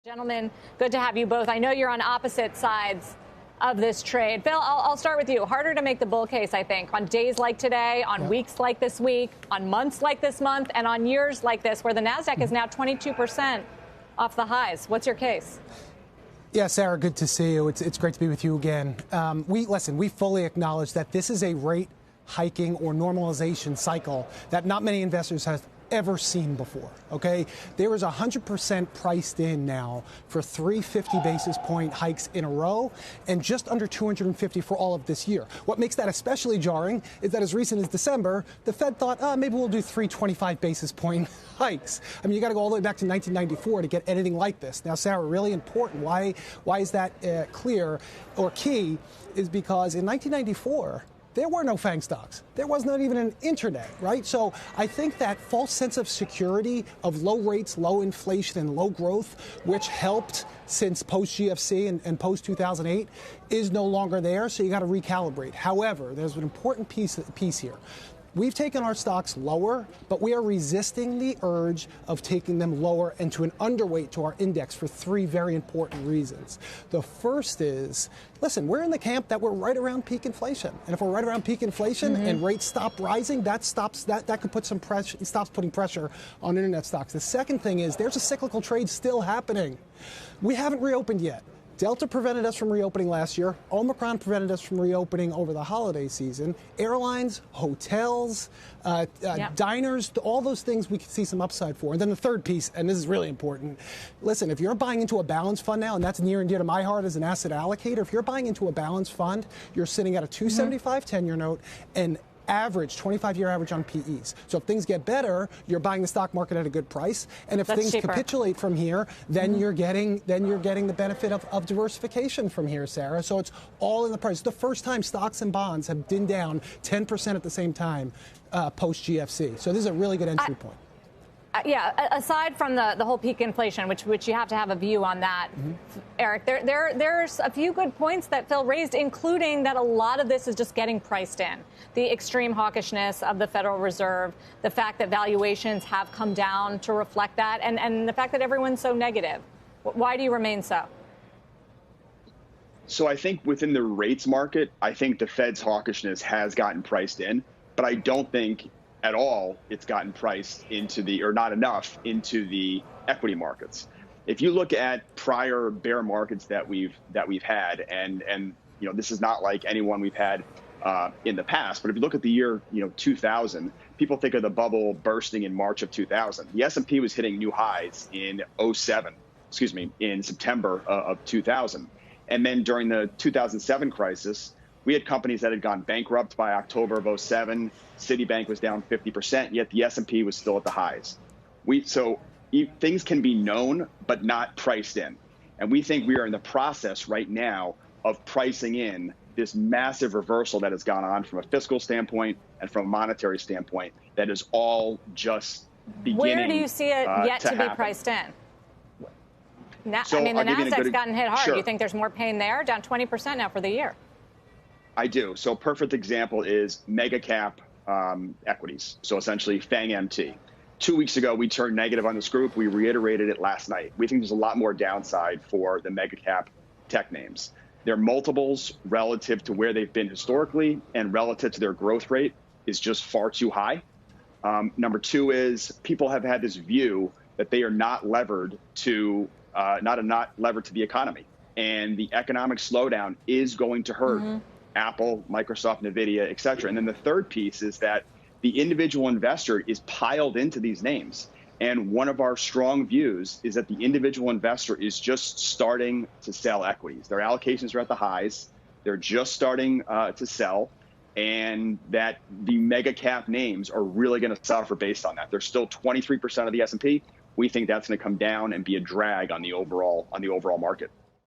Gentlemen, good to have you both. I know you're on opposite sides of this trade. Phil, I'll start with you. Harder to make the bull case, I think, on days like today, on weeks like this week, on months like this month, and on years like this, where the Nasdaq is now 22% off the highs. What's your case? Yeah, Sarah, good to see you. It's great to be with you again. We fully acknowledge that this is a rate hiking or normalization cycle that not many investors have ever seen before, okay? There is 100% priced in now for 350 basis point hikes in a row and just under 250 for all of this year. What makes that especially jarring is that as recent as December, the Fed thought, maybe we'll do 325 basis point hikes. I mean, you got to go all the way back to 1994 to get anything like this. Now, Sarah, really important. Why is that clear or key is because in 1994, there were no FANG stocks. There was not even an internet, right? So I think that false sense of security of low rates, low inflation, and low growth, which helped since post-GFC and post-2008, is no longer there. So you got to recalibrate. However, there's an important piece here. We've taken our stocks lower, but we are resisting the urge of taking them lower and to an underweight to our index for three very important reasons. The first is, listen, we're in the camp that we're right around peak inflation. And if we're right around peak inflation and rates stop rising, that could put some pressure, it stops putting pressure on internet stocks. The second thing is there's a cyclical trade still happening. We haven't reopened yet. Delta prevented us from reopening last year. Omicron prevented us from reopening over the holiday season. Airlines, hotels, diners, all those things we could see some upside for. And then the third piece, and this is really important, listen, if you're buying into a balanced fund now, and that's near and dear to my heart as an asset allocator, if you're buying into a balanced fund, you're sitting at a 275 10-year note and average, 25-year average on PEs. So if things get better, you're buying the stock market at a good price. And if things capitulate from here, then you're getting the benefit of diversification from here, Sarah. So it's all in the price. It's the first time stocks and bonds have been down 10% at the same time post-GFC. So this is a really good entry point. Aside from the whole peak inflation, which you have to have a view on that, Eric, there's a few good points that Phil raised, including that a lot of this is just getting priced in. The extreme hawkishness of the Federal Reserve, the fact that valuations have come down to reflect that, and the fact that everyone's so negative. Why do you remain so? So I think within the rates market, I think the Fed's hawkishness has gotten priced in, but I don't think at all it's gotten priced into or not enough into the equity markets. If you look at prior bear markets that we've had, and you know, this is not like anyone we've had in the past, but if you look at the year 2000, people think of the bubble bursting in March of 2000. The S&P was hitting new highs in in September of 2000, and then during the 2007 crisis, we had companies that had gone bankrupt by October of 2007. Citibank was down 50%, yet the S&P was still at the highs. So things can be known, but not priced in. And we think we are in the process right now of pricing in this massive reversal that has gone on from a fiscal standpoint and from a monetary standpoint that is all just beginning. Where do you see it yet to be priced in? So I mean, the Nasdaq's gotten hit hard. Sure. Do you think there's more pain there? Down 20% now for the year. I do. So a perfect example is Megacap equities. So essentially FANG MT. 2 weeks ago, we turned negative on this group. We reiterated it last night. We think there's a lot more downside for the Megacap tech names. Their multiples relative to where they've been historically and relative to their growth rate is just far too high. Number two is people have had this view that they are not levered to not levered to the economy, and the economic slowdown is going to hurt Apple, Microsoft, NVIDIA, et cetera. And then the third piece is that the individual investor is piled into these names. And one of our strong views is that the individual investor is just starting to sell equities. Their allocations are at the highs. They're just starting to sell. And that the mega cap names are really going to suffer based on that. They're still 23% of the S&P. We think that's going to come down and be a drag on the overall market.